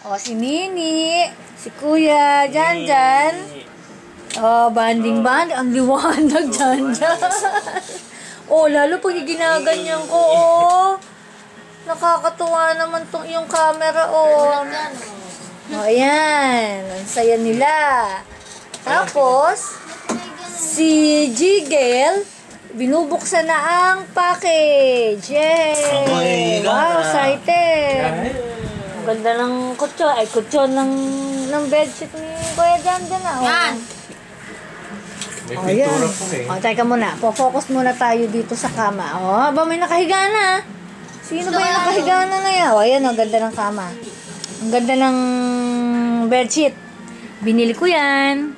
O, si Nini. Si Kuya. Janjan. O, banding-banding. Ang liwanag, Janjan. O, lalo pag ginaganyan ko, o. Nakakatuwa naman tong yung camera, o. O, ayan. Ang saya nila. Tapos, si Jigel, binubuksan na ang package. Yay! Wow, excited. Ang ganda ng kutsyon. Ay, kutsyon ng bedsheet ni Kuya Janjan na. Yan! May pintura po eh. O, teka muna. Po-focus muna tayo dito sa kama. O, ba may nakahiga na? Sino ba yung nakahiga na yan? O, ayan o, ganda ng kama. Ang ganda ng bedsheet. Binili ko yan.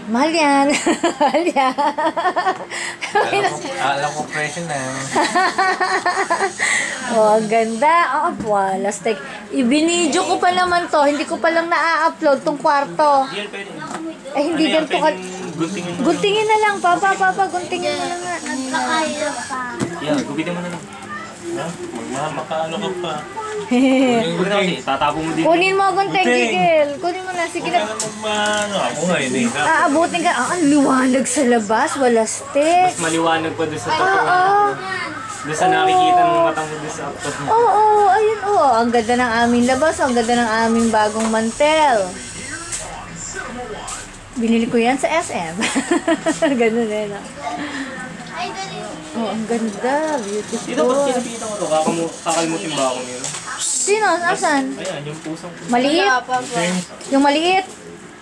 Mahal yan. Mahal yan. Alam ko presyo na. Oh, ang ganda. Oh, walas. Ibinidyo ko pa naman to. Hindi ko pa lang na-upload tong kwarto. Eh, hindi ganito ka... Guntingin na lang. Papa, guntingin mo na nga. Nakaya pa. Yeah, gubitin mo na lang. Magmamakaano ka pa. Tatapo mo din. Kunin mo gunting, Gigil. Kunin mo na. Sige na. Ako nga yun eh. Aabutin ka. Ang liwanag sa labas. Walastik. Mas maliwanag pa doon sa totoo. Oo. Doon sa nakikita ng matang mo doon sa laptop mo. Oo, ayun. Oo, ang ganda ng aming labas. Ang ganda ng aming bagong mantel. Binili ko yan sa SM. Ganun eh, no? Ay, dali. Oh, ang ganda. Beautiful. Dito ba't kinapita ko ito? Kakalimutin ba ako nila? Sino? Asan? Ayan, yung pusang Maliit? Yung maliit?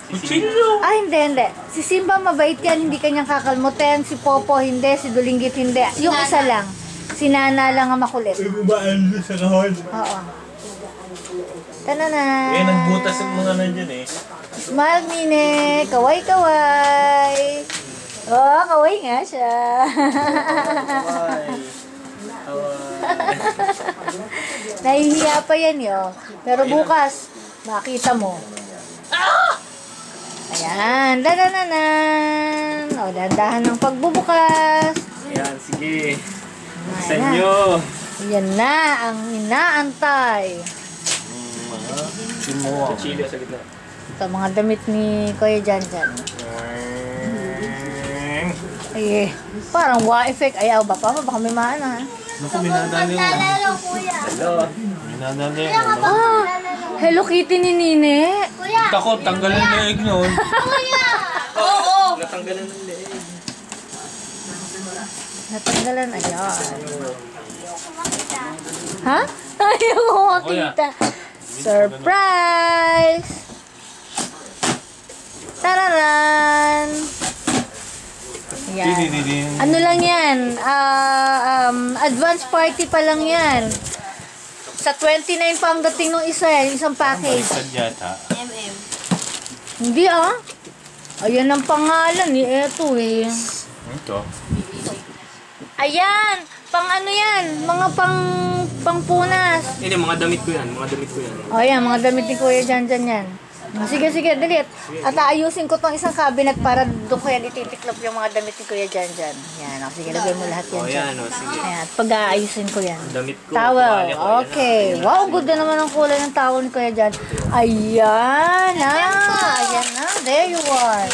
Kuchilyo! Ah, hindi. Si Simba mabait yan. Hindi kanyang kakalmutin. Si Popo hindi. Si Dulinggit hindi. Yung isa lang. Si Nana lang ang makulit. Ibabaan doon sa kahon. Oo. Tanana. Eh, nagbutas yung mga nandyan eh. Smile, Mine. Kaway-kaway. Oh, kaway nga siya. Nahihiya pa yan, yo. Pero bukas, makita mo. Ayan. Danananan. O, dandahan ng pagbubukas. Ayan, sige. Sa Ayan. inyo. Yan na ang inaantay. Kuchilyo sa gitna. Ito, mga damit ni Kuya Janjan. Ay, parang wa effect. Ayaw ba pa? Baka may maana, ha? Naku, minadali mo. Lalaro, kuya. Minadali Kuya, mo. kapag Ah, Hello Kitty ni Nine. Kuya! Tako, tanggalan na egg noon. Kuya! Oo! Natanggalan ng leeg. Natanggalan. Ayan. Ha? Ayaw ko makita. Surprise! Tararan! Yan. Ano lang yan? Advance party pa lang yan. Sa 29 pa ang dating ng isa yan. Isang package. Sadyata. MM. Hindi ah. Ayan ang pangalan eh. Eto eh. Ito. Ayan! Pang ano yan? Mga pangpunas. Hindi, mga damit ko yan. Mga damit ko yan. O yan, mga damit ni Kuya Janjan yan. Sige, dalit. At aayusin ko tong isang cabinet para doon ko yan ititiklop yung mga damit ni Kuya Janjan. Yan, o, sige, lagay mo lahat yan. O yan, o, sige. Ayan, at pag-aayusin ko yan. Damit ko. Towel, tuwalya ko, okay. yan, Wow, good na naman ang kulay ng towel ni Kuya Jan. Ayan na. There you are.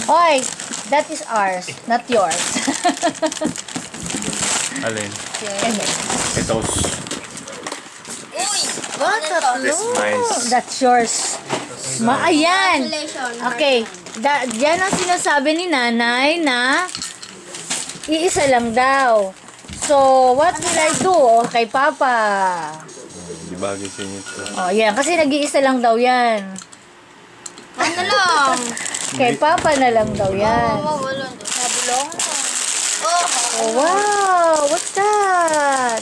Hoy, that is ours, not yours. Alin? Ito. Ito. Uy! What? This mine. That's yours. Ayan. Congratulations. Okay. Yan ang sinasabi ni nanay na iisa lang daw. So, what will I do? Kay Papa. Di bagay sa inyo ito. Oh, yan. Kasi nag-iisa lang daw yan. Ano lang? Kay Papa na lang daw yan. Wala. Nabulong. Oh! Oh, wow! What's that?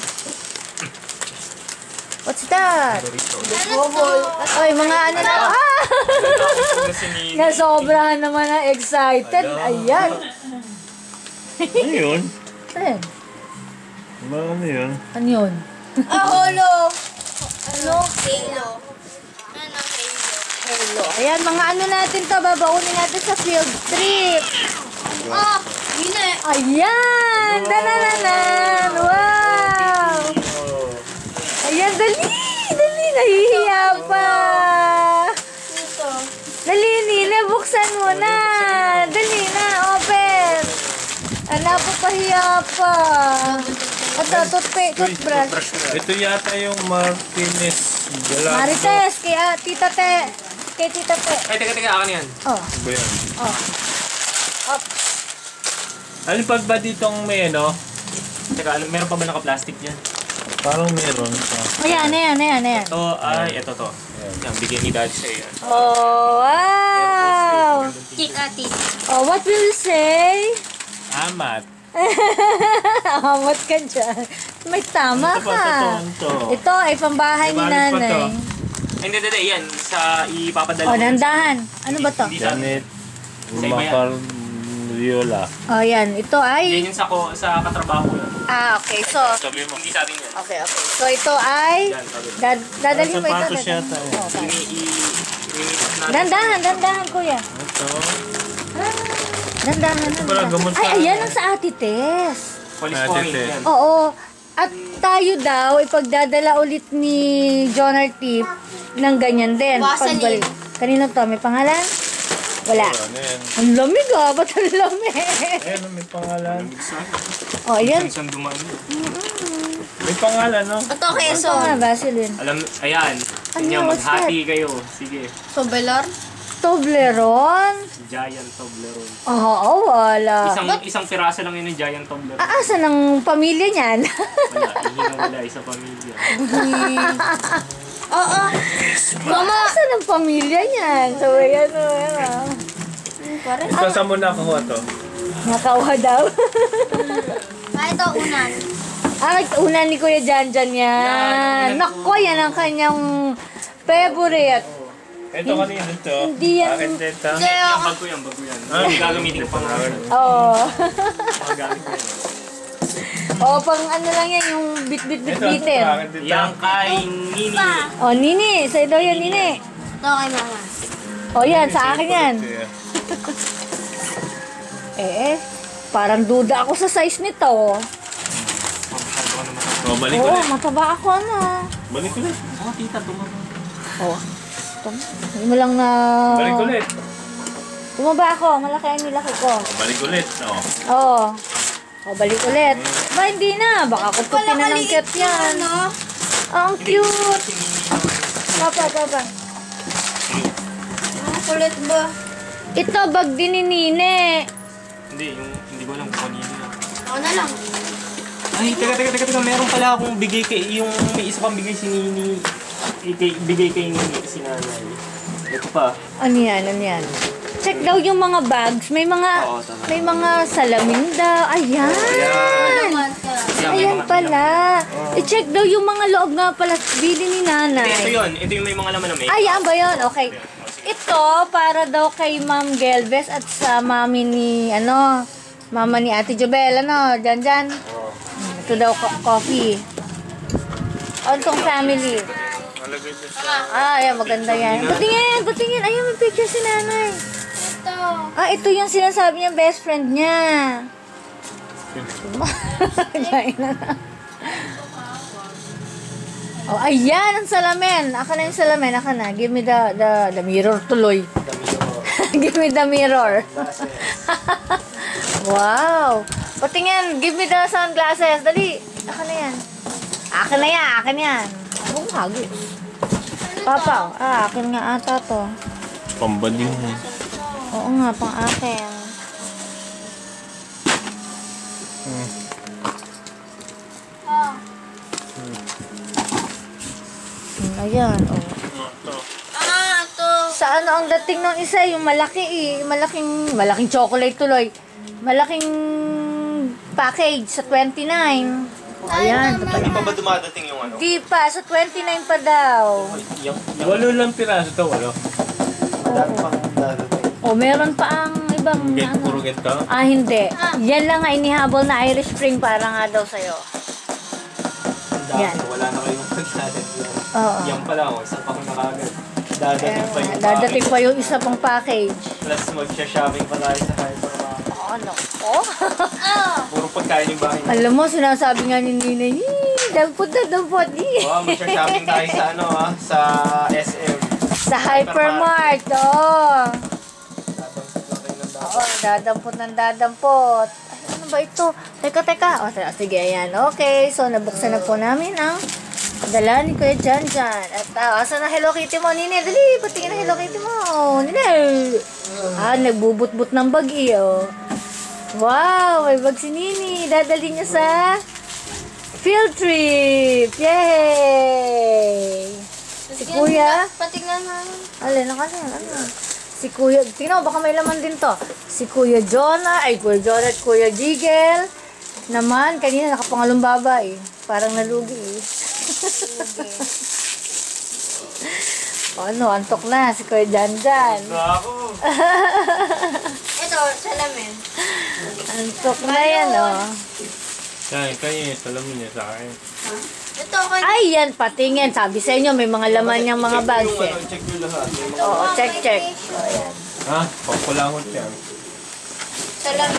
What's that? Oy, mga ano na. Ah! Nasobrahan naman na excited. Ayan. Ano yun? Ayan. Ano yun? Ano yun? Holo! Ano? Halo. Ano, halo? Hello. Ayan, mga ano natin to. Babaunin natin sa field trip. Oh! Yun eh. Ayan! Danananan! Wow! Ayan, dali! Dali! Nahihiya pa. Ito. Dali, Nina, buksan mo na. Dali na, open. Napapahiya pa. Ito, toothbrush. Ito yata yung Martinez. Gelato. Marites, kay Tita Te. Kay Tita Te. Ay, teka, akin yan. Oh, Ba yan? oh. Up. Ano pag ba ditong may ano? Teka, meron pa ba naka-plastic dyan? Parang meron pa. Ayan. Ito ay, ito to. Yan, bigyan ni Daddy sa'yo yan. Oh, wow. Ati. Oh, what will you say? Amat. Amat ka dyan. May tama Ito pa, ka. ito. Ito ay pambahay ni May balot pa nanay. to. Hindi, yan. Sa ipapadala. Oh, nandahan. Ano ba to? Hindi sa atin. Janet. Sa iba yan. Macariola. Oh, yan. Ito ay... Yan yung sa katrabaho yan. Okay. So, Sabi mo. Hindi sa atin yan. okay. So, ito ay... Yan, sabi mo. Dadalhin mo ito. Sapatos yata eh. Oh, okay. Ini-imitas natin. Dandahan, kuya. Ito. Dandahan. Wala, gamot sa- Ay, ayan ang sa Ate Tess. Polysporin. Ate, Yan. Oo. At tayo daw, ipagdadala ulit ni John Artip ng ganyan din. Vaseline. Pagbalik. Kanino to? May pangalan? Wala. Ano yan? Ang lamig ah. Ba't ang lamig? Ayan, may pangalan. Oh, ayan. Isang dumaan yun. May pangalan, no? Ito, Ito Quezon. nga, Vaseline. Alam, ayan. Ano, Yan, what's maghati kayo. Sige. Sobelar. Toblerone? Giant Toblerone. Oo, wala. Isang piraso lang yun ng Giant Toblerone. Asa ng pamilya niyan? Wala, hindi na wala. Isang pamilya. Oo. Mama! Asa ng pamilya niyan? So, ayan o, Parang. Ito, saan mo nakuha to? Nakawa daw. Ito, unan. Una ni Kuya Janjan yan. Yan, unan Nako, yan ang kanyang favorite. Ito kanina to. Hindi yan- Akin dito. Yung bag ko yan, bag ko yan. Hindi gagamitin ko pa nga. Oo. Mga gamit ko yan. Oh, pang ano lang yan, yung bit-bit-bit-bitin. Akin dito. Yang kay Nini. Oh, Nini. Sa'yo daw yan, Nini. Ito kay mama. Oh, yan. Sa akin yan. Parang duda ako sa size nito. Oh, balik Oo, ulit. mataba ako, ano. Balik ulit. Oh, tita, tumama. Oh. Hindi mo lang na... Balik ulit. Tumaba ako. Malaki ang nilaki ko. Balik ulit. Oh. Oo. Oh, balik ulit. Ba, hindi na. Baka kutukin na ng cat yan. Ano? Ang cute. Papa. Ang kulit ba? Ito, bag din ni Nine. Hindi ko alam kung kanino yan. Ako na lang. Ay, teka. Meron pala akong bigay kay, may isa pang bigay si Nini. Bigay kay Nini si nanay. Ito pa. Ano yan? Check daw yung mga bags. May mga Oo, tama. may mga salamin daw. Ayan. Naman ka. Yan, may Ayan mga- pala. I-check daw yung mga loob nga pala bili ni nanay. Ito yun. Ito yung may mga laman na may. Ay, yan ba yun? Okay. Ito, para daw kay Ma'am Gelbes at sa mami ni, mama ni Ate Jobel, Janjan. Ito daw, coffee. Ontong family. Malagay dito. Ayan, maganda yan. Butingin. Ayun, may picture si nanay. Ito. Ito yung sinasabi niya best friend niya. Diyan na. Oh, ayan ang salamin. Aka na yung salamin. Aka na. Give me the mirror tuloy. Give me the mirror. Wow. Patingin. Give me the sunglasses. Dali. Aka na yan. Akin yan. Huwag hagis. Papa. Akin nga ata to. Pambading. Oo nga, pang akin. Ayan, oh. Ito. Sa ano ang dating ng isa, yung malaki yung malaking chocolate tuloy. Malaking package sa 29. Ayan, ito pala. Hindi pa ba dumadating yung ano? Di pa, sa 29 pa daw. Walo lang piraso to, walo. O, meron pa ang ibang Get, puro get ka. hindi. Yan lang nga inihabol na Irish Spring para nga daw sa'yo. Yan. Wala na kayong pagsalit. Oo. Yan pala, isang pa ko na kagad. Dadating pa yung Dadating pa yung isa pang package. Plus magsha-shopping pa tayo sa hypermarket. Ano? Oh? Puro pagkain yung bahay. Alam mo, sinasabi nga ni Nina, dampot. Oh, magsha-shopping tayo sa sa SM. Sa Hypermart, oo. Oo, dadampot ng dadampot. Ay, ano ba ito? Teka. O, sige, ayan. Okay, so nabuksan na po namin ang dala ni Kuya Janjan. At asan na Hello Kitty mo, Nini? Dali, patingin na Hello Kitty mo. Nini. Nagbubut-but ng bag iyo. Wow, may bag si Nini. Dadali niya sa field trip. Yay! Si Kuya. Patingnan na. Alin, ano? Si Kuya, tingnan mo, baka may laman din to. Si Kuya Jonah at Kuya Jigel. Naman, kanina nakapangalong baba eh. Parang nalugi eh. Ano, antok na si Kuya Janjan. Ako. Ito, salamin. Antok na yan, oh. Kaya salamin niya sa akin. Ito, kay... Ay, yan, patingin. Sabi sa inyo, may mga laman niyang mga bags eh. Check yung lahat. Oo, check. Ha? Pakulangot yan. Salamin.